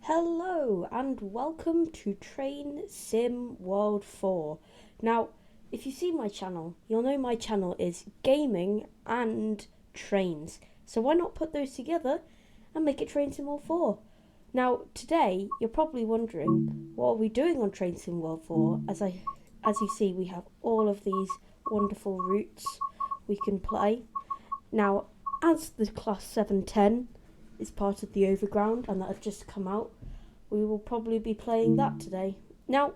Hello and welcome to Train Sim World 4. Now, if you see my channel, you'll know my channel is gaming and trains. So why not put those together and make it Train Sim World 4? Now, today you're probably wondering, what are we doing on Train Sim World 4? As you see, we have all of these wonderful routes we can play. Now, as the Class 710 is part of the Overground and that have just come out, we will probably be playing that today. Now,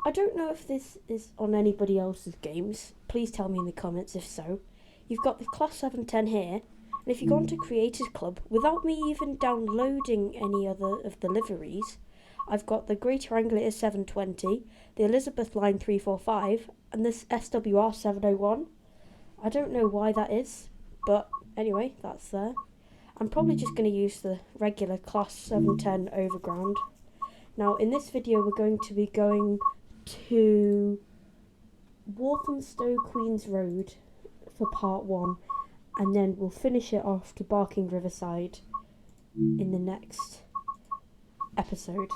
I don't know if this is on anybody else's games. Please tell me in the comments if so. You've got the Class 710 here, and if you go onto Creators Club, without me even downloading any other of the liveries, I've got the Greater Anglia 720, the Elizabeth Line 345, and this SWR 701. I don't know why that is, but anyway, that's there. I'm probably just going to use the regular Class 710 Overground. Now, in this video, we're going to be going to Walthamstow Queen's Road for part 1, and then we'll finish it off to Barking Riverside in the next episode.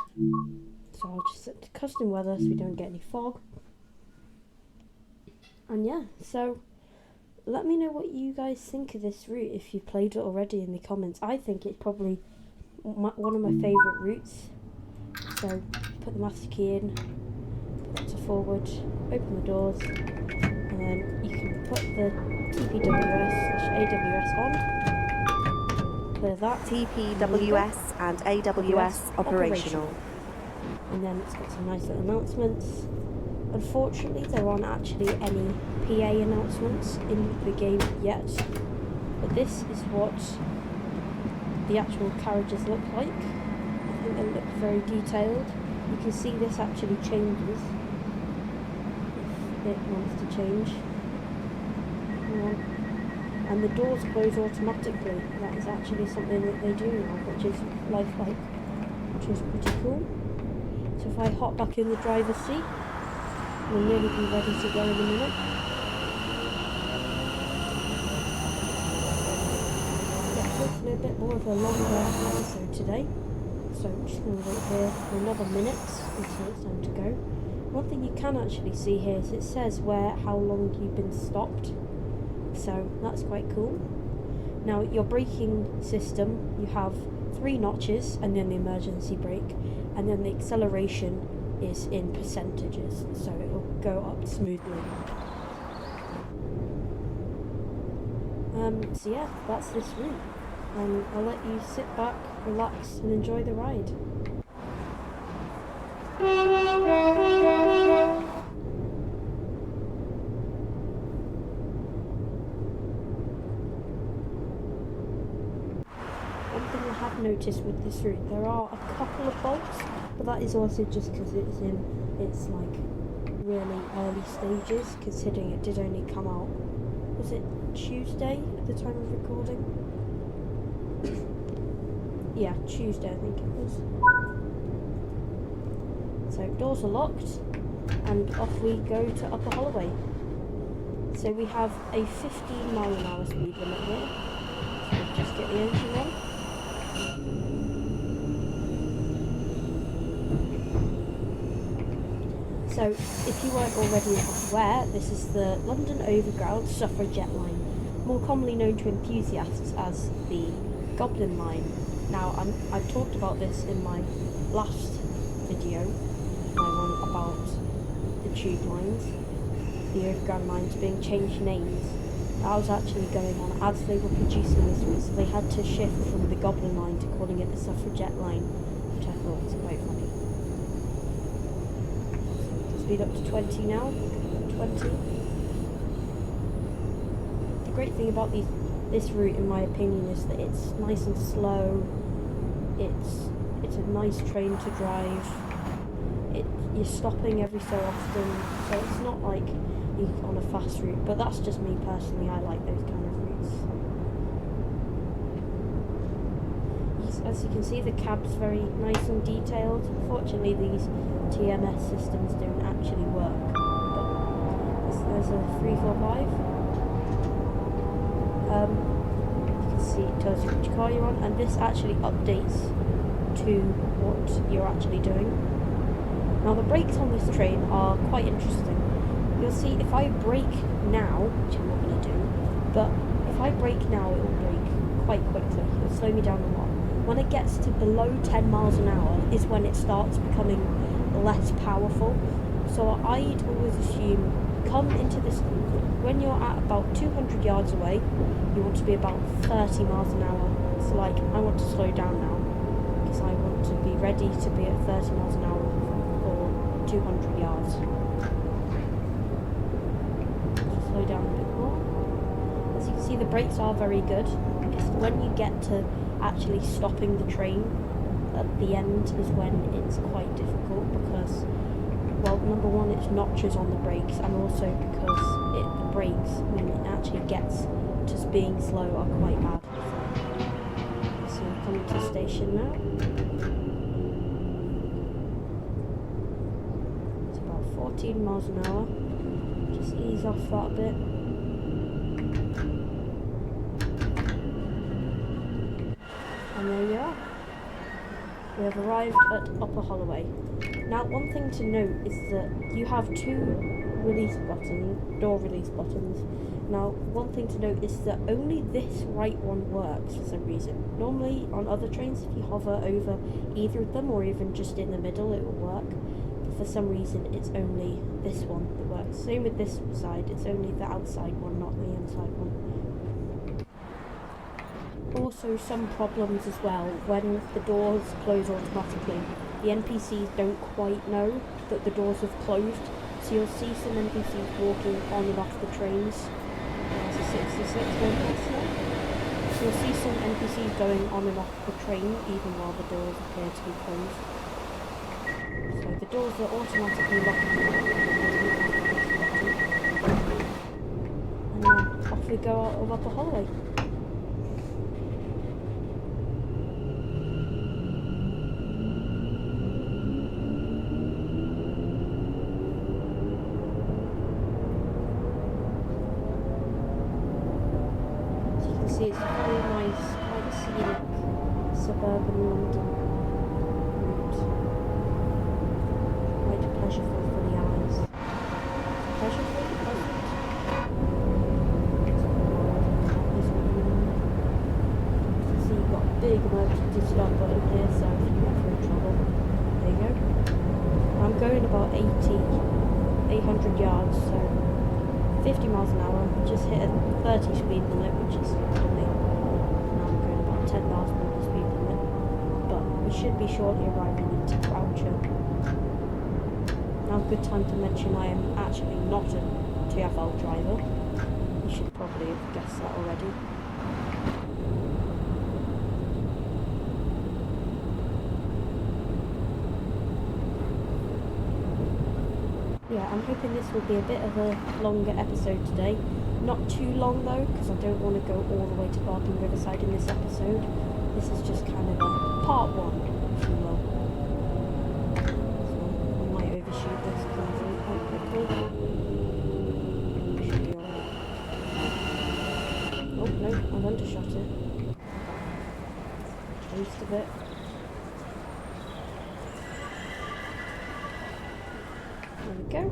So I'll just set to custom weather so we don't get any fog. And yeah, so let me know what you guys think of this route if you've played it already in the comments. I think it's probably one of my favourite routes. So put the master key in, put that to forward, open the doors, and then you can put the TPWS/AWS on. Clear that. TPWS and AWS operational. And then it's got some nice little announcements. Unfortunately, there aren't actually any PA announcements in the game yet, but this is what the actual carriages look like. I think they look very detailed. You can see this actually changes if it wants to change. And the doors close automatically. That is actually something that they do now, which is lifelike, which is pretty cool. So if I hop back in the driver's seat, we'll nearly be ready to go in a minute. Yeah, hopefully a bit more of a longer episode today. So I'm just going to wait here for another minute until it's time to go. One thing you can actually see here is it says how long you've been stopped. So that's quite cool. Now your braking system, you have 3 notches and then the emergency brake, and then the acceleration is in percentages, so it will go up smoothly. So yeah, that's this route. I'll let you sit back, relax, and enjoy the ride. One thing I have noticed with this route, there are a couple of bolts, but that is also just because it's like really early stages, considering it did only come out, was it Tuesday at the time of recording? Yeah, Tuesday I think it was. So doors are locked and off we go to Upper Holloway. So we have a 15-mile-an-hour speed limit here. So we'll just get the engine on. So, if you weren't already aware, this is the London Overground Suffragette line, more commonly known to enthusiasts as the Goblin line. Now, I've talked about this in my last video, my one about the tube lines, the Overground lines being changed names. That was actually going on as they were producing this route, so they had to shift from the Goblin line to calling it the Suffragette line, which I thought was quite funny. Speed up to 20 now. 20. The great thing about this route, in my opinion, is that it's nice and slow. It's a nice train to drive. You're stopping every so often, so it's not like you're on a fast route. But that's just me personally. I like those kind of routes. As you can see, the cab's very nice and detailed. Unfortunately, these TMS systems don't actually work, but there's a 345. You can see it tells you which car you're on, and this actually updates to what you're actually doing. Now the brakes on this train are quite interesting. You'll see if I brake now, which I'm not going to do, but if I brake now it will brake quite quickly. It'll slow me down a lot. When it gets to below 10 miles an hour is when it starts becoming less powerful. So I'd always assume come into this, when you're at about 200 yards away, you want to be about 30 miles an hour. So like, I want to slow down now, because I want to be ready to be at 30 miles an hour for 200 yards. Just slow down a bit more. As you can see, the brakes are very good. It's when you get to actually stopping the train at the end is when it's quite difficult, because, well, number one, it's notches on the brakes, and also because the brakes, when it actually gets to being slow, are quite bad. So we're coming to the station now. It's about 14 miles an hour. Just ease off that a bit. And there you are. We have arrived at Upper Holloway. Now, one thing to note is that you have two door release buttons. Now, one thing to note is that only this right one works for some reason. Normally, on other trains, if you hover over either of them, or even just in the middle, it will work. But for some reason, it's only this one that works. Same with this side, it's only the outside one, not the inside one. Also, some problems as well when the doors close automatically. The NPCs don't quite know that the doors have closed, so you'll see some NPCs walking on and off the trains. There's a 66 one past now. So you'll see some NPCs going on and off the train even while the doors appear to be closed. So the doors are automatically locked. And then off we go out of Upper Holloway. It's very nice, quite scenic, suburban London route. Quite pleasurable for the eyes. Pleasurable? Pleasant? So you've got a big emergency stop button here, so if you're ever in trouble, there you go. I'm going about 800 yards, so 50 miles an hour, just hit a 30 speed limit, which is funny. Now I'm going about 10 miles below the speed limit, but we should be shortly arriving into Croucher. Now, good time to mention I am actually not a TfL driver. You should probably have guessed that already. Yeah, I'm hoping this will be a bit of a longer episode today. Not too long though, because I don't want to go all the way to Barking Riverside in this episode. This is just kind of a part one, if you will. So I might overshoot this because I'm going quite quickly. Should be alright. Oh no, I've undershot it. Taste of it. There we go.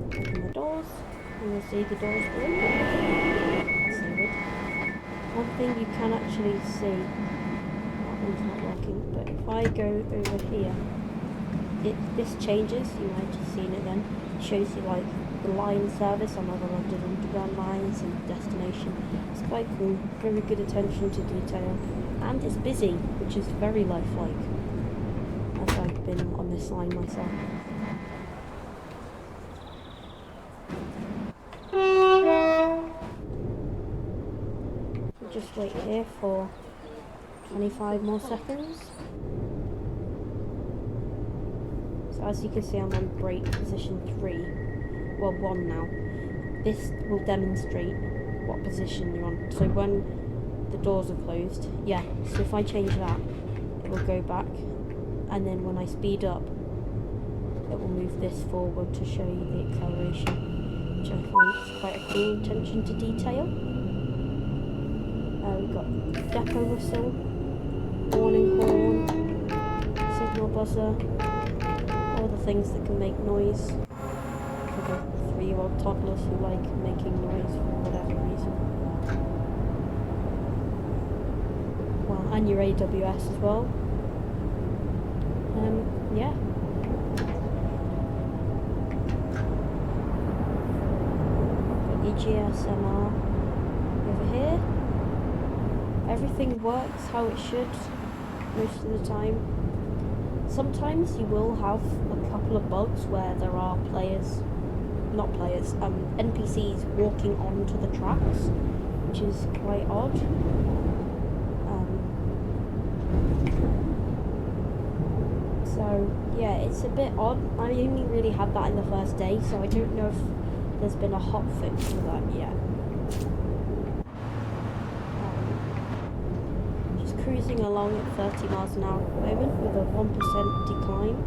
Open the doors, and you'll see the doors open. That's no good. One thing you can actually see, that one's not working, but if I go over here, this changes. You might have seen it then. It shows you like the line service on other London Underground lines and destination. It's quite cool. Very good attention to detail, and it's busy, which is very lifelike, as I've been on this line myself. Just wait here for 25 more seconds. So as you can see, I'm on brake position 3, well 1 now. This will demonstrate what position you're on. So when the doors are closed, yeah, so if I change that, it will go back, and then when I speed up, it will move this forward to show you the acceleration, which I find is quite a cool attention to detail. We've got depot whistle, warning horn, signal buzzer, all the things that can make noise for the 3-year-old toddlers who like making noise for whatever reason. Well, and your AWS as well. Yeah. GSMR over here. Everything works how it should most of the time. Sometimes you will have a couple of bugs where there are NPCs walking onto the tracks, which is quite odd. So yeah, it's a bit odd. I only really had that in the first day, so I don't know if there's been a hot fix for that yet. Just cruising along at 30 miles an hour at the moment with a 1% decline.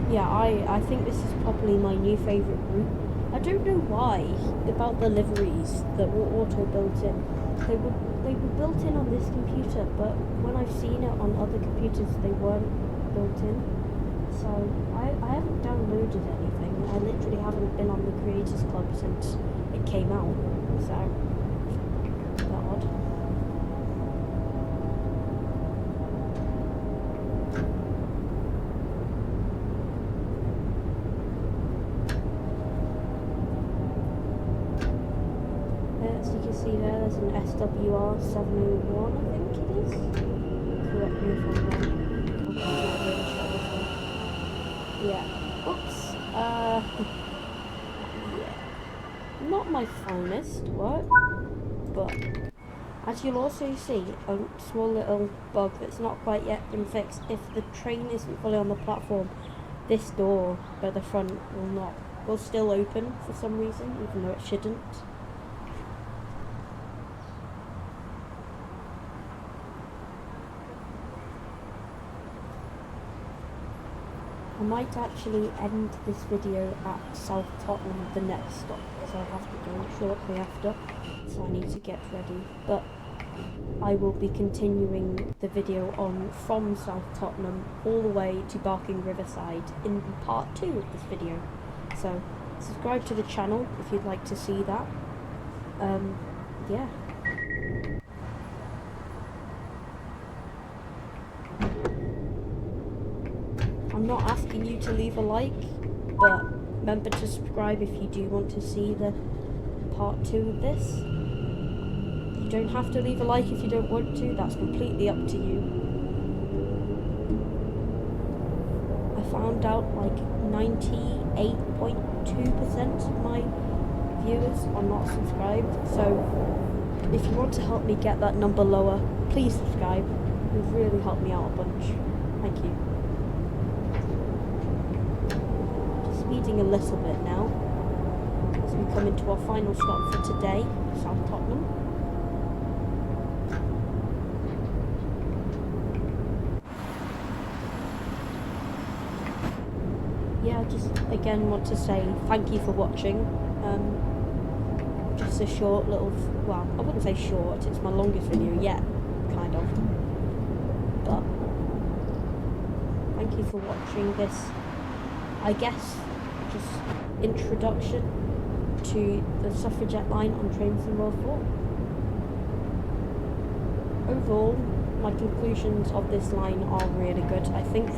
Yeah, I think this is probably my new favourite route. I don't know why about the liveries that were auto built in. They were built in on this computer, but when I've seen it on other computers, they weren't built in. So I haven't downloaded anything. I literally haven't been on the Creators Club since it came out. So a bit odd. As you can see there's an SWR 701, I think it is. Correct me if I'm wrong. Yeah. Oops. Yeah. Not my finest work, but as you'll also see, a small little bug that's not quite yet been fixed. If the train isn't fully on the platform, this door by the front will still open for some reason, even though it shouldn't. I might actually end this video at South Tottenham, the next stop, because I have to go shortly after, so I need to get ready. But I will be continuing the video on from South Tottenham all the way to Barking Riverside in part 2 of this video. So subscribe to the channel if you'd like to see that. Yeah. I'm not asking you to leave a like, but remember to subscribe if you do want to see the part 2 of this. You don't have to leave a like if you don't want to, that's completely up to you. I found out like 98.2% of my viewers are not subscribed, so if you want to help me get that number lower, please subscribe. It would really help me out a bunch. Thank you. Speeding a little bit now as we come into our final stop for today, South Tottenham. Yeah, I just again want to say thank you for watching. Just a short little, well, I wouldn't say short, it's my longest video yet, kind of. But thank you for watching this, I guess, just introduction to the Suffragette line on Trains in World 4. Overall, my conclusions of this line are really good. I think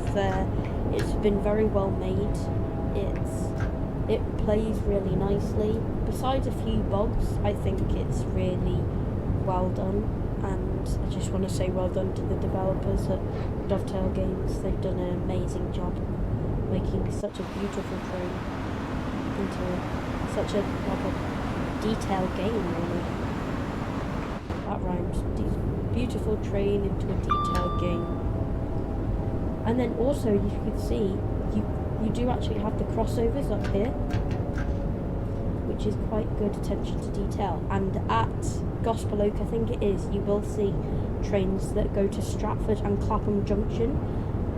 it's been very well made. It plays really nicely. Besides a few bugs, I think it's really well done. And I just want to say well done to the developers at Dovetail Games. They've done an amazing job making such a beautiful train into such a detailed game, really. That rhymes. Beautiful train into a detailed game. And then also you can see you do actually have the crossovers up here, which is quite good attention to detail. And at Gospel Oak, I think it is, you will see trains that go to Stratford and Clapham Junction.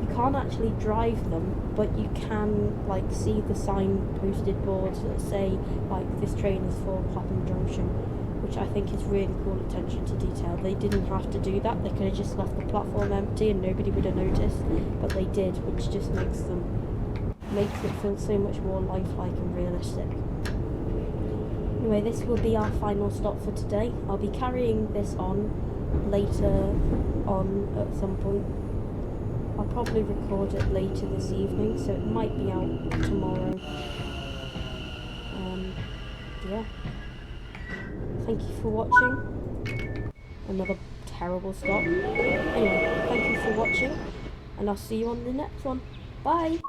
You can't actually drive them, but you can like see the sign posted boards that say like this train is for Clapham Junction, which I think is really cool attention to detail. They didn't have to do that. They could have just left the platform empty and nobody would have noticed, but they did, which just makes it feel so much more lifelike and realistic. Anyway, this will be our final stop for today. I'll be carrying this on later on at some point. I'll probably record it later this evening, so it might be out tomorrow. Yeah. Thank you for watching. Another terrible stop. Anyway, thank you for watching, and I'll see you on the next one. Bye!